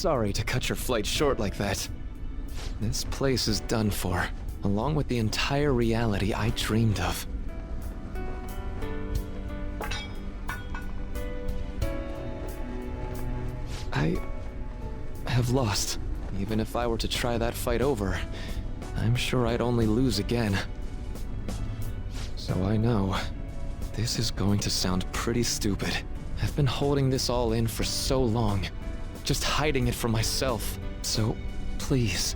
sorry to cut your flight short like that. This place is done for, along with the entire reality I dreamed of. I have lost. Even if I were to try that fight over, I'm sure I'd only lose again. So I know, this is going to sound pretty stupid. I've been holding this all in for so long, just hiding it from myself. So, please,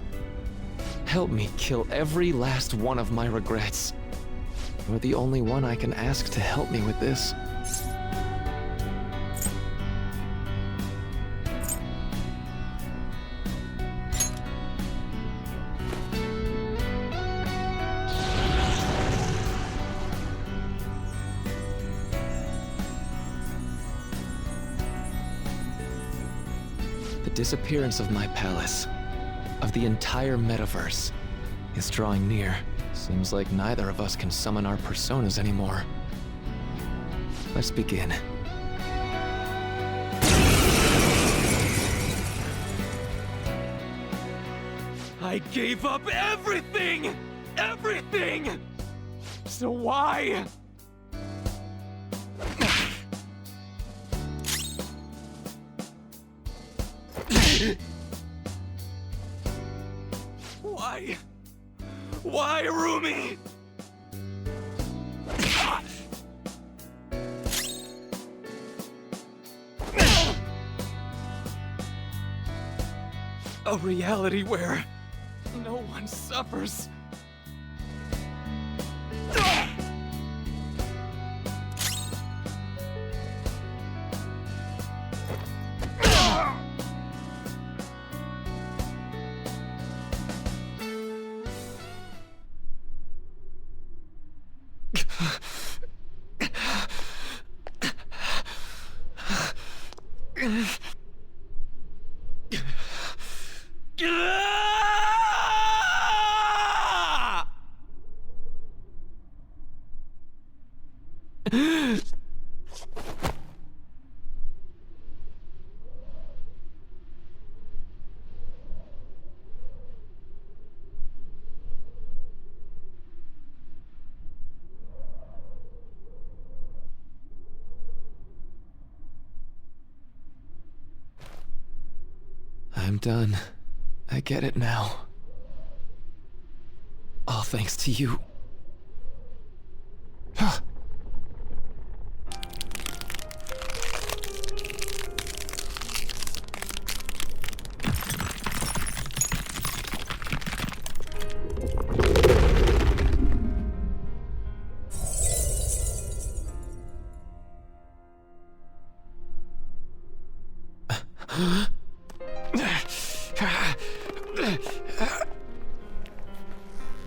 help me kill every last one of my regrets. You're the only one I can ask to help me with this. The disappearance of my palace, of the entire metaverse, is drawing near. Seems like neither of us can summon our personas anymore. Let's begin. I gave up everything! Everything! So why? Why? Why, Rumi? A reality where no one suffers. I'm done. I get it now. All thanks to you.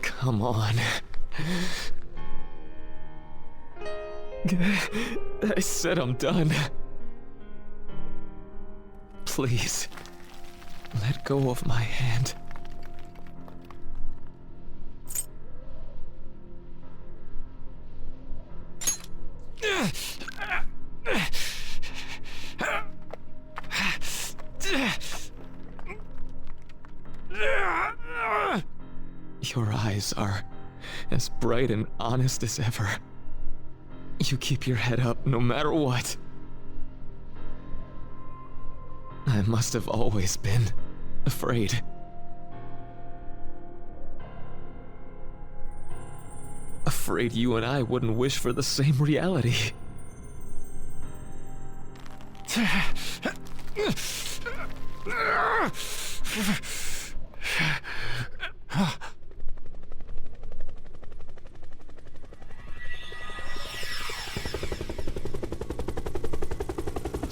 Come on. I said I'm done. Please, let go of my hand. Your eyes are as bright and honest as ever. You keep your head up no matter what. I must have always been afraid. Afraid you and I wouldn't wish for the same reality.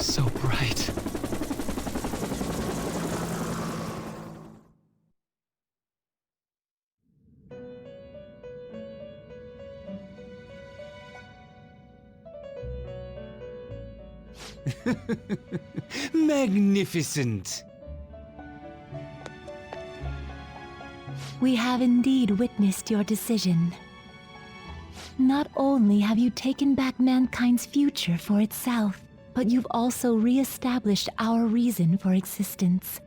So bright. Magnificent! We have indeed witnessed your decision. Not only have you taken back mankind's future for itself, but you've also re-established our reason for existence.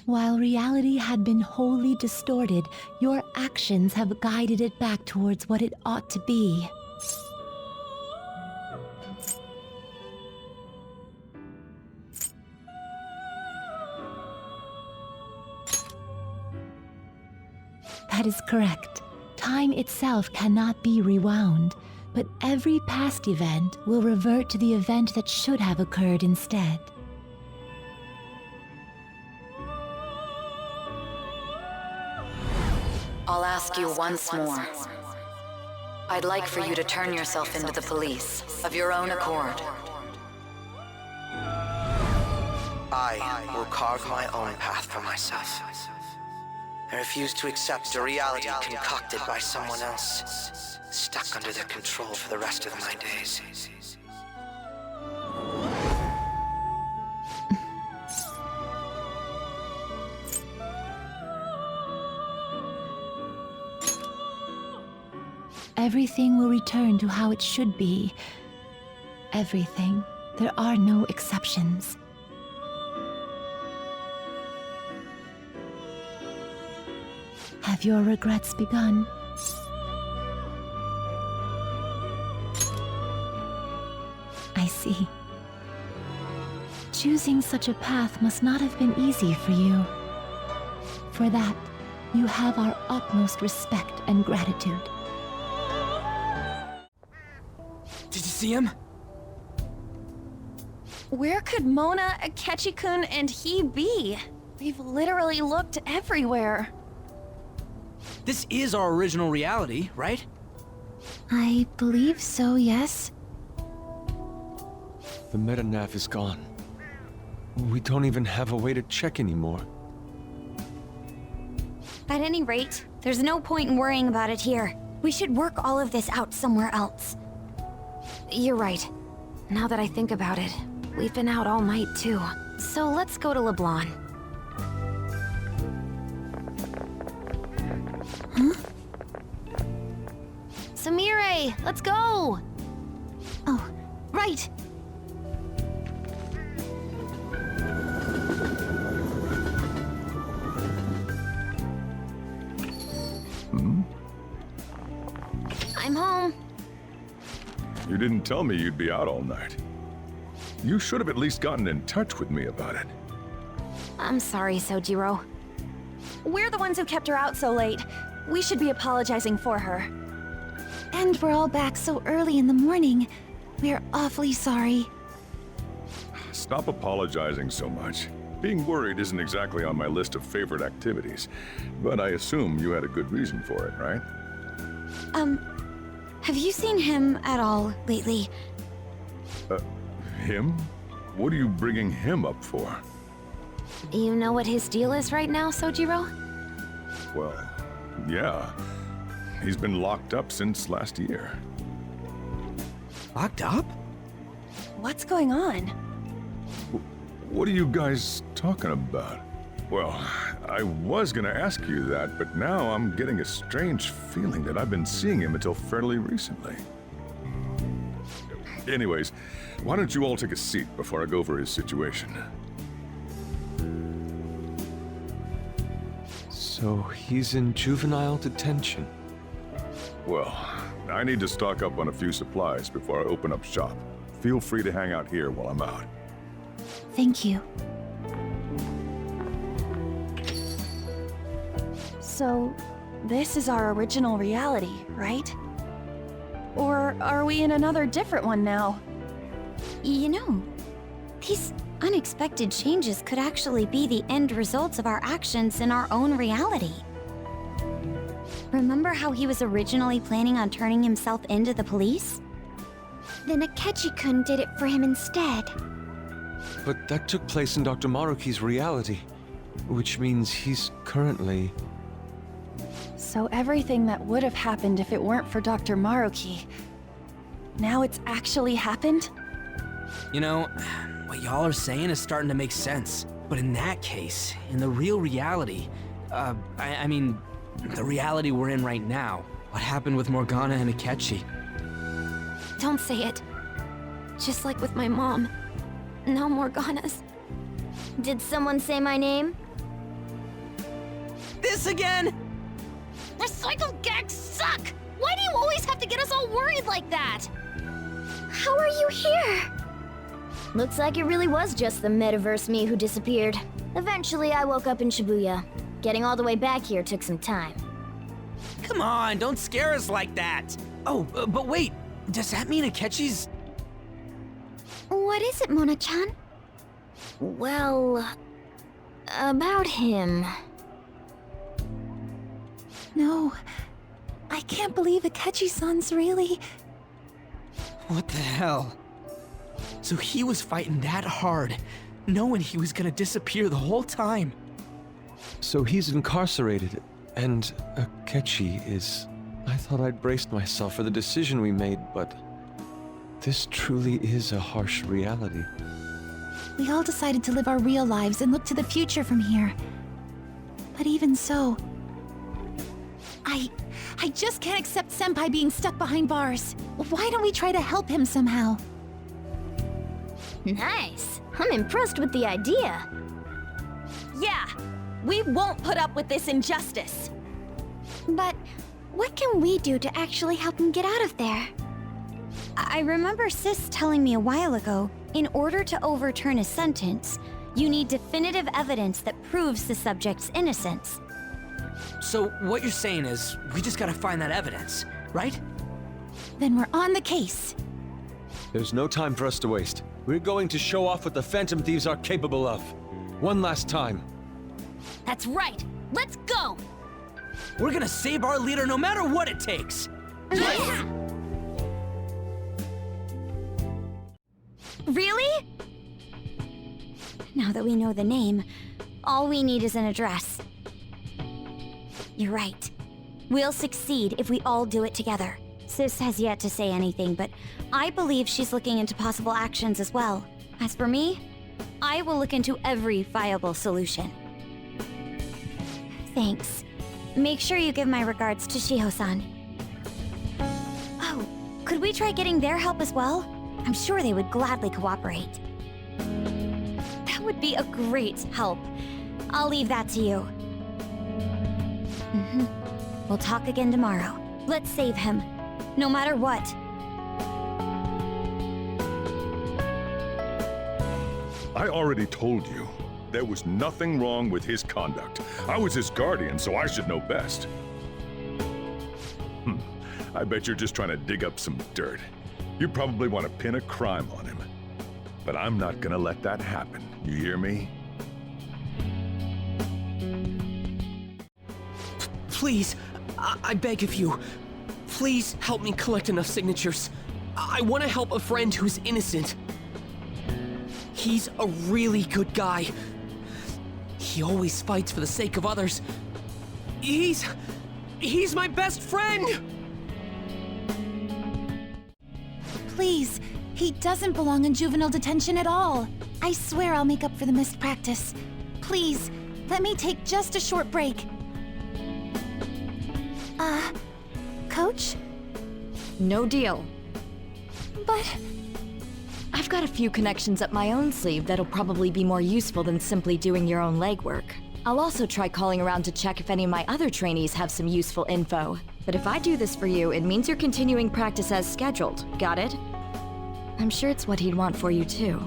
While reality had been wholly distorted, your actions have guided it back towards what it ought to be. That is correct. Time itself cannot be rewound, but every past event will revert to the event that should have occurred instead. I'll ask you once more. I'd like for you to turn yourself into the police, of your own accord. I will carve my own path for myself. I refuse to accept a reality concocted by someone else, stuck under their control for the rest of my days. Everything will return to how it should be. Everything. There are no exceptions. Have your regrets begun? I see. Choosing such a path must not have been easy for you. For that, you have our utmost respect and gratitude. Did you see him? Where could Mona, Akechi-kun, and he be? We've literally looked everywhere. This is our original reality, right? I believe so, yes. The metanav is gone. We don't even have a way to check anymore. At any rate, there's no point in worrying about it here. We should work all of this out somewhere else. You're right. Now that I think about it, we've been out all night too. So let's go to Leblanc. Huh? Samire, let's go! Oh, right! I'm home. You didn't tell me you'd be out all night. You should have at least gotten in touch with me about it. I'm sorry, Sojiro. We're the ones who kept her out so late. We should be apologizing for her. And we're all back so early in the morning. We're awfully sorry. Stop apologizing so much. Being worried isn't exactly on my list of favorite activities, but I assume you had a good reason for it, right? Have you seen him at all lately? Him? What are you bringing him up for? You know what his deal is right now, Sojiro? Well, yeah. He's been locked up since last year. Locked up? What's going on? What are you guys talking about? Well, I was gonna ask you that, but now I'm getting a strange feeling that I've been seeing him until fairly recently. Anyways, why don't you all take a seat before I go over his situation? So he's in juvenile detention. Well, I need to stock up on a few supplies before I open up shop. Feel free to hang out here while I'm out. Thank you. So, this is our original reality, right? Or are we in another different one now? You know, these unexpected changes could actually be the end results of our actions in our own reality. Remember how he was originally planning on turning himself into the police? Then Akechi-kun did it for him instead. But that took place in Dr. Maruki's reality, which means he's currently... So everything that would have happened if it weren't for Dr. Maruki, now it's actually happened? You know, what y'all are saying is starting to make sense. But in that case, in the real reality, I mean, the reality we're in right now, what happened with Morgana and Akechi? Don't say it. Just like with my mom. Now Morgana's. Did someone say my name? this again? Recycled gags suck! Why do you always have to get us all worried like that? How are you here? Looks like it really was just the metaverse me who disappeared. Eventually, I woke up in Shibuya. Getting all the way back here took some time. Come on, don't scare us like that. Oh, but wait, does that mean Akechi's... What is it, Mona-chan? Well, about him. No, I can't believe Akechi-san's really... What the hell? So he was fighting that hard, knowing he was gonna disappear the whole time. So he's incarcerated, and Akechi is... I thought I'd braced myself for the decision we made, but... This truly is a harsh reality. We all decided to live our real lives and look to the future from here. But even so... I just can't accept Senpai being stuck behind bars. Why don't we try to help him somehow? Nice. I'm impressed with the idea. Yeah, we won't put up with this injustice. But what can we do to actually help him get out of there? I remember Sis telling me a while ago, in order to overturn a sentence, you need definitive evidence that proves the subject's innocence. So what you're saying is, we just gotta find that evidence, right? Then we're on the case. There's no time for us to waste. We're going to show off what the Phantom Thieves are capable of. One last time. That's right. Let's go! We're gonna save our leader no matter what it takes! Yeah! Really? Now that we know the name, all we need is an address. You're right. We'll succeed if we all do it together. Sis has yet to say anything, but I believe she's looking into possible actions as well. As for me, I will look into every viable solution. Thanks. Make sure you give my regards to Shiho-san. Oh, could we try getting their help as well? I'm sure they would gladly cooperate. That would be a great help. I'll leave that to you. We'll talk again tomorrow. Let's save him, no matter what. I already told you. There was nothing wrong with his conduct. I was his guardian, so I should know best. I bet you're just trying to dig up some dirt. You probably want to pin a crime on him. But I'm not gonna let that happen. You hear me? Please, I beg of you. Please help me collect enough signatures. I want to help a friend who's innocent. He's a really good guy. He always fights for the sake of others. He's my best friend! Please, he doesn't belong in juvenile detention at all. I swear I'll make up for the missed practice. Please, let me take just a short break. Coach? No deal. But... I've got a few connections up my own sleeve that'll probably be more useful than simply doing your own legwork. I'll also try calling around to check if any of my other trainees have some useful info. But if I do this for you, it means you're continuing practice as scheduled. Got it? I'm sure it's what he'd want for you too.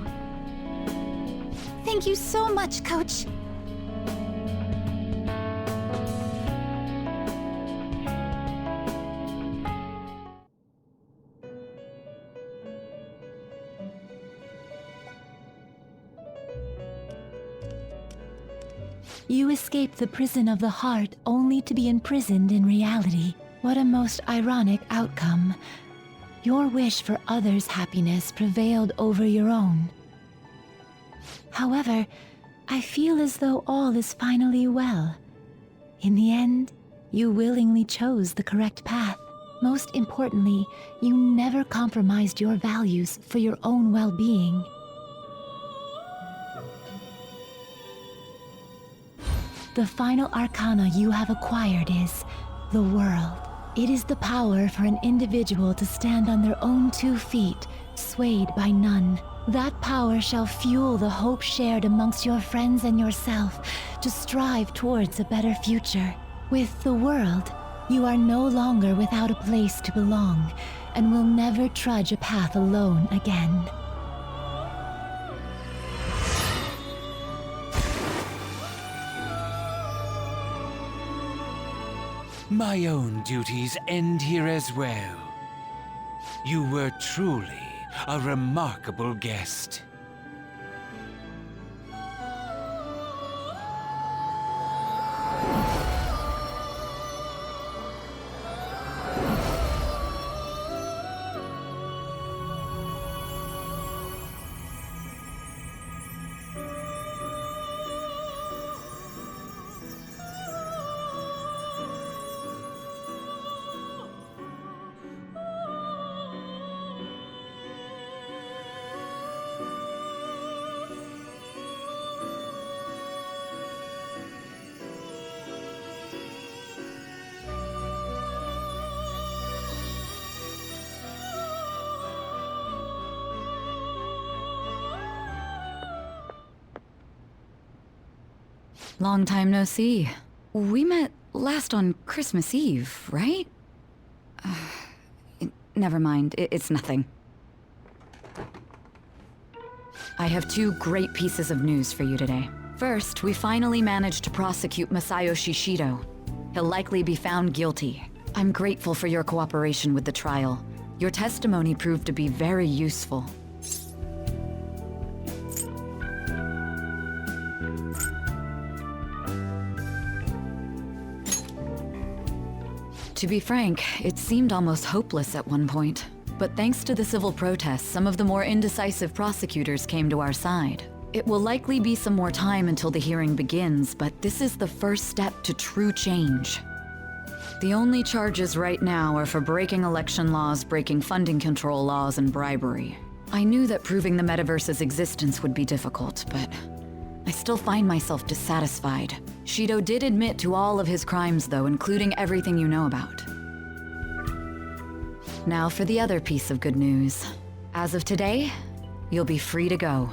Thank you so much, Coach. You escape the prison of the heart only to be imprisoned in reality. What a most ironic outcome. Your wish for others' happiness prevailed over your own. However, I feel as though all is finally well. In the end, you willingly chose the correct path. Most importantly, you never compromised your values for your own well-being. The final arcana you have acquired is the world. It is the power for an individual to stand on their own 2 feet, swayed by none. That power shall fuel the hope shared amongst your friends and yourself to strive towards a better future. With the world, you are no longer without a place to belong, and will never trudge a path alone again. My own duties end here as well. You were truly a remarkable guest. Long time no see. We met last on Christmas Eve, right? Never mind, it's nothing. I have two great pieces of news for you today. First, we finally managed to prosecute Masayoshi Shido. He'll likely be found guilty. I'm grateful for your cooperation with the trial. Your testimony proved to be very useful. To be frank, it seemed almost hopeless at one point. But thanks to the civil protests, some of the more indecisive prosecutors came to our side. It will likely be some more time until the hearing begins, but this is the first step to true change. The only charges right now are for breaking election laws, breaking funding control laws, and bribery. I knew that proving the metaverse's existence would be difficult, but I still find myself dissatisfied. Shido did admit to all of his crimes, though, including everything you know about. Now for the other piece of good news. As of today, you'll be free to go.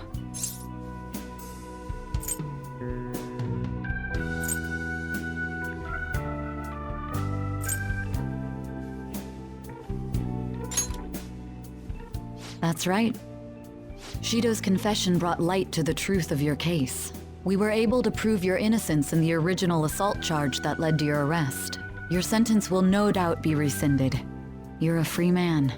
That's right. Shido's confession brought light to the truth of your case. We were able to prove your innocence in the original assault charge that led to your arrest. Your sentence will no doubt be rescinded. You're a free man.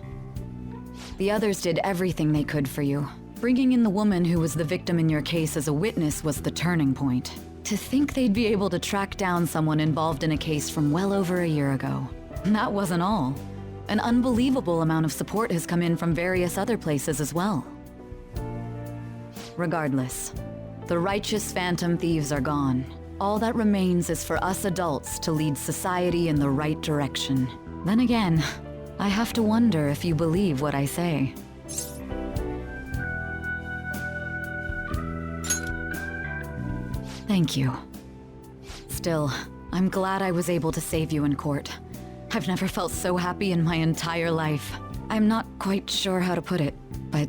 The others did everything they could for you. Bringing in the woman who was the victim in your case as a witness was the turning point. To think they'd be able to track down someone involved in a case from well over a year ago. And that wasn't all. An unbelievable amount of support has come in from various other places as well. Regardless, the righteous Phantom Thieves are gone. All that remains is for us adults to lead society in the right direction. Then again, I have to wonder if you believe what I say. Thank you. Still, I'm glad I was able to save you in court. I've never felt so happy in my entire life. I'm not quite sure how to put it, but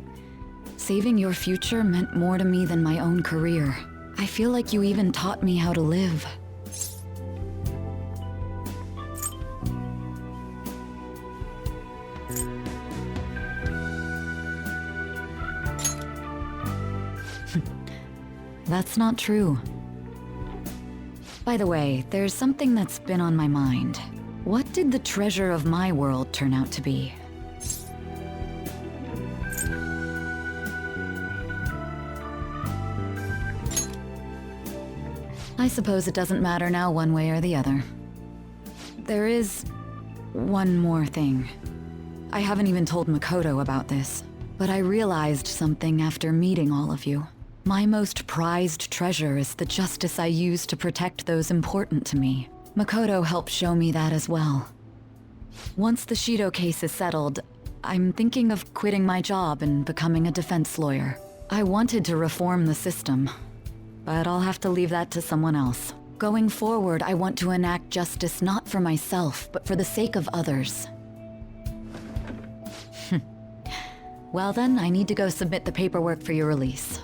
saving your future meant more to me than my own career. I feel like you even taught me how to live. That's not true. By the way, there's something that's been on my mind. What did the treasure of my world turn out to be? I suppose it doesn't matter now one way or the other. There is one more thing. I haven't even told Makoto about this, but I realized something after meeting all of you. My most prized treasure is the justice I use to protect those important to me. Makoto helped show me that as well. Once the Shido case is settled, I'm thinking of quitting my job and becoming a defense lawyer. I wanted to reform the system, but I'll have to leave that to someone else. Going forward, I want to enact justice not for myself, but for the sake of others. Well then, I need to go submit the paperwork for your release.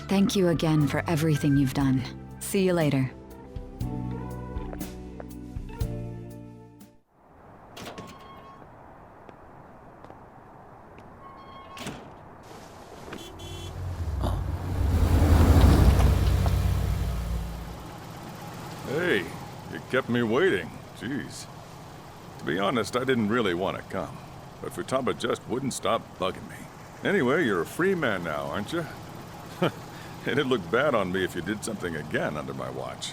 Thank you again for everything you've done. See you later. Hey, you kept me waiting. Jeez. To be honest, I didn't really want to come, but Futaba just wouldn't stop bugging me. Anyway, you're a free man now, aren't you? It'd look bad on me if you did something again under my watch.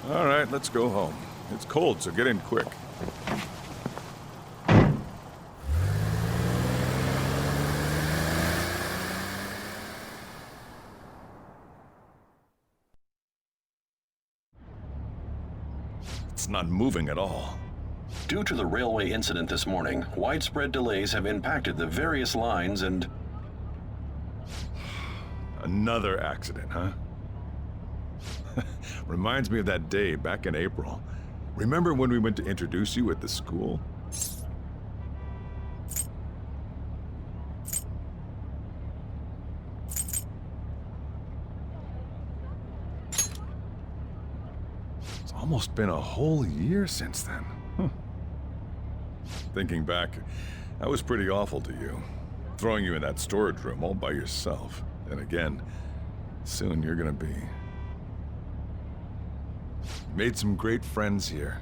All right, let's go home. It's cold, so get in quick. It's not moving at all. Due to the railway incident this morning, widespread delays have impacted the various lines and... Another accident, huh? Reminds me of that day back in April. Remember when we went to introduce you at the school? It's almost been a whole year since then. Thinking back, I was pretty awful to you. Throwing you in that storage room all by yourself. And again, soon you're gonna be. Made some great friends here.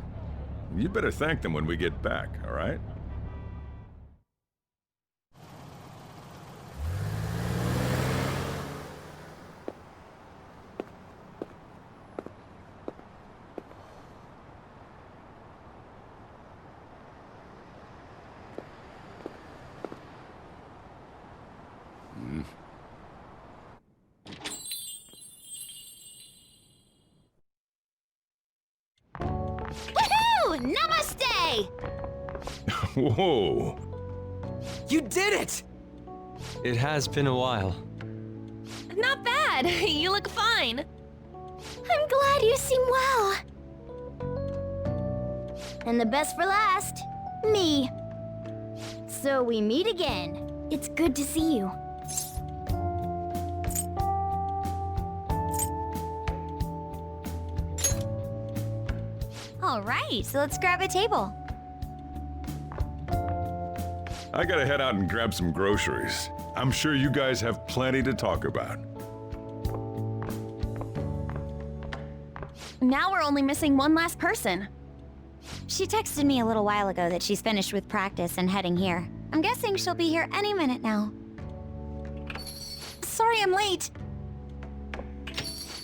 You better thank them when we get back, all right? Woohoo! Namaste! Whoa! You did it! It has been a while. Not bad. You look fine. I'm glad you seem well. And the best for last, me. So we meet again. It's good to see you. All right, so let's grab a table. I gotta head out and grab some groceries. I'm sure you guys have plenty to talk about. Now we're only missing one last person. She texted me a little while ago that she's finished with practice and heading here. I'm guessing she'll be here any minute now. Sorry I'm late.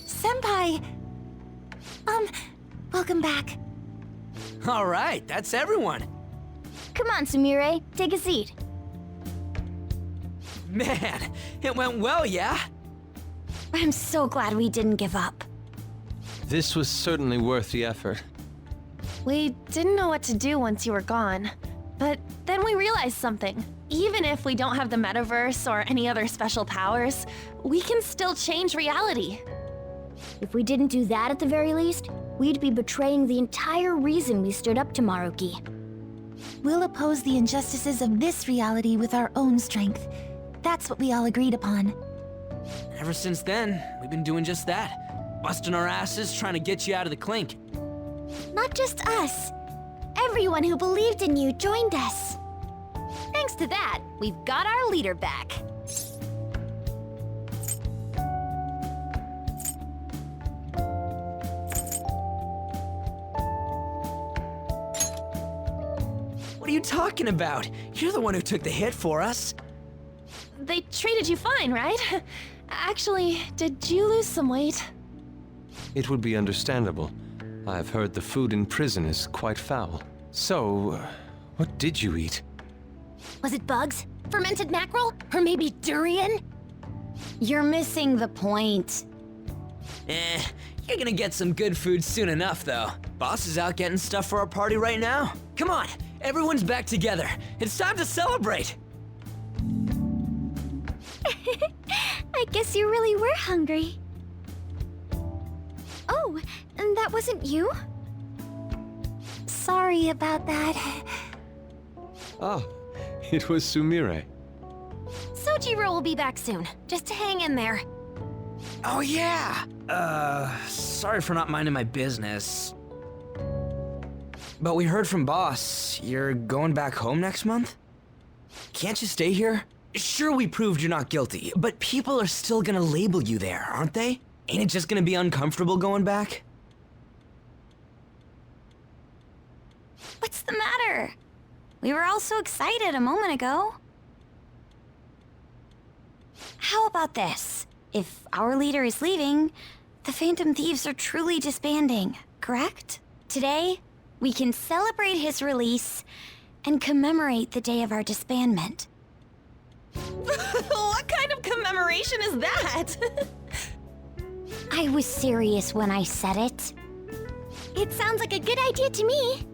Senpai. Welcome back. All right, that's everyone. Come on, Sumire, take a seat. Man, it went well, yeah? I'm so glad we didn't give up. This was certainly worth the effort. We didn't know what to do once you were gone. But then we realized something. Even if we don't have the metaverse or any other special powers, we can still change reality. If we didn't do that at the very least, we'd be betraying the entire reason we stood up to Maruki. We'll oppose the injustices of this reality with our own strength. That's what we all agreed upon. Ever since then, we've been doing just that. Busting our asses trying to get you out of the clink. Not just us. Everyone who believed in you joined us. Thanks to that, we've got our leader back. What are you talking about? You're the one who took the hit for us. They treated you fine, right? Actually, did you lose some weight? It would be understandable. I've heard the food in prison is quite foul. So, what did you eat? Was it bugs? Fermented mackerel? Or maybe durian? You're missing the point. You're gonna get some good food soon enough, though. Boss is out getting stuff for our party right now. Come on, everyone's back together. It's time to celebrate. I guess you really were hungry. Oh, and that wasn't you? Sorry about that. Ah, it was Sumire. Sojiro will be back soon. Just hang in there. Oh yeah! Sorry for not minding my business. But we heard from boss, you're going back home next month? Can't you stay here? Sure, we proved you're not guilty, but people are still gonna label you there, aren't they? Ain't it just gonna be uncomfortable going back? What's the matter? We were all so excited a moment ago. How about this? If our leader is leaving, the Phantom Thieves are truly disbanding, correct? Today, we can celebrate his release and commemorate the day of our disbandment. What kind of commemoration is that? I was serious when I said it. It sounds like a good idea to me.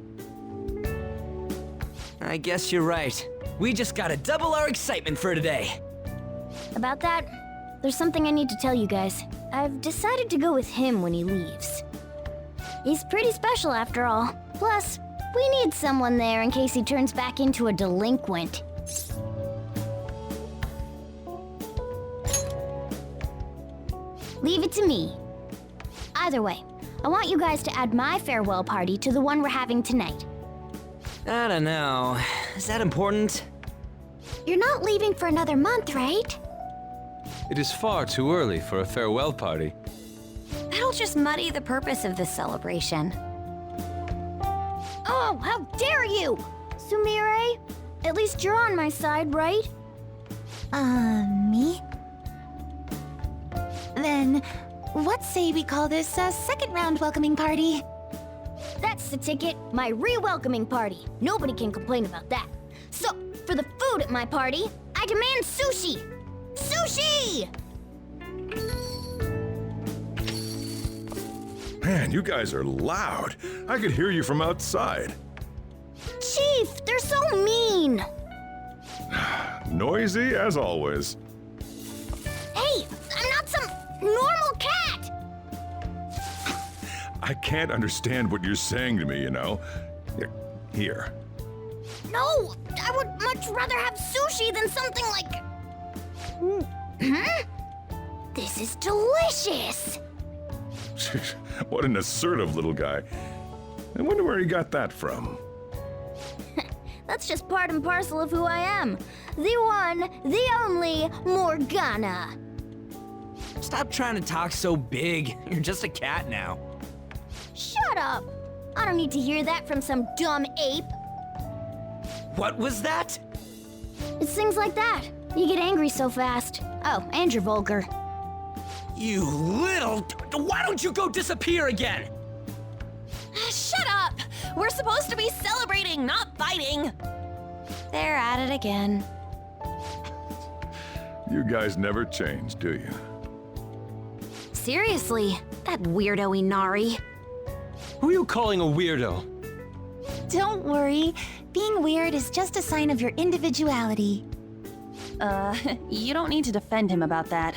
I guess you're right. We just gotta double our excitement for today. About that, there's something I need to tell you guys. I've decided to go with him when he leaves. He's pretty special after all. Plus, we need someone there in case he turns back into a delinquent. Leave it to me. Either way, I want you guys to add my farewell party to the one we're having tonight. I don't know. Is that important? You're not leaving for another month, right? It is far too early for a farewell party. That'll just muddy the purpose of this celebration. Oh, how dare you! Sumire, at least you're on my side, right? Me? Then, what say we call this a second round welcoming party? That's the ticket, my re-welcoming party. Nobody can complain about that. So, for the food at my party, I demand sushi! Sushi! Man, you guys are loud. I could hear you from outside. Chief, they're so mean! Noisy as always. Hey, I'm not some normal cat! I can't understand what you're saying to me, you know. Here. No, I would much rather have sushi than something like... This is delicious! What an assertive little guy. I wonder where he got that from. That's just part and parcel of who I am. The one, the only Morgana. Stop trying to talk so big. You're just a cat now. Shut up! I don't need to hear that from some dumb ape. What was that? It's things like that. You get angry so fast. Oh, and you're vulgar. You little... Why don't you go disappear again? Shut up! We're supposed to be celebrating, not fighting! They're at it again. You guys never change, do you? Seriously, that weirdo Inari. Who are you calling a weirdo? Don't worry. Being weird is just a sign of your individuality. You don't need to defend him about that.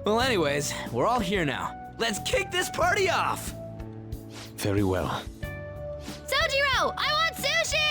Well, anyways, we're all here now. Let's kick this party off! Very well. Sojiro, I want sushi!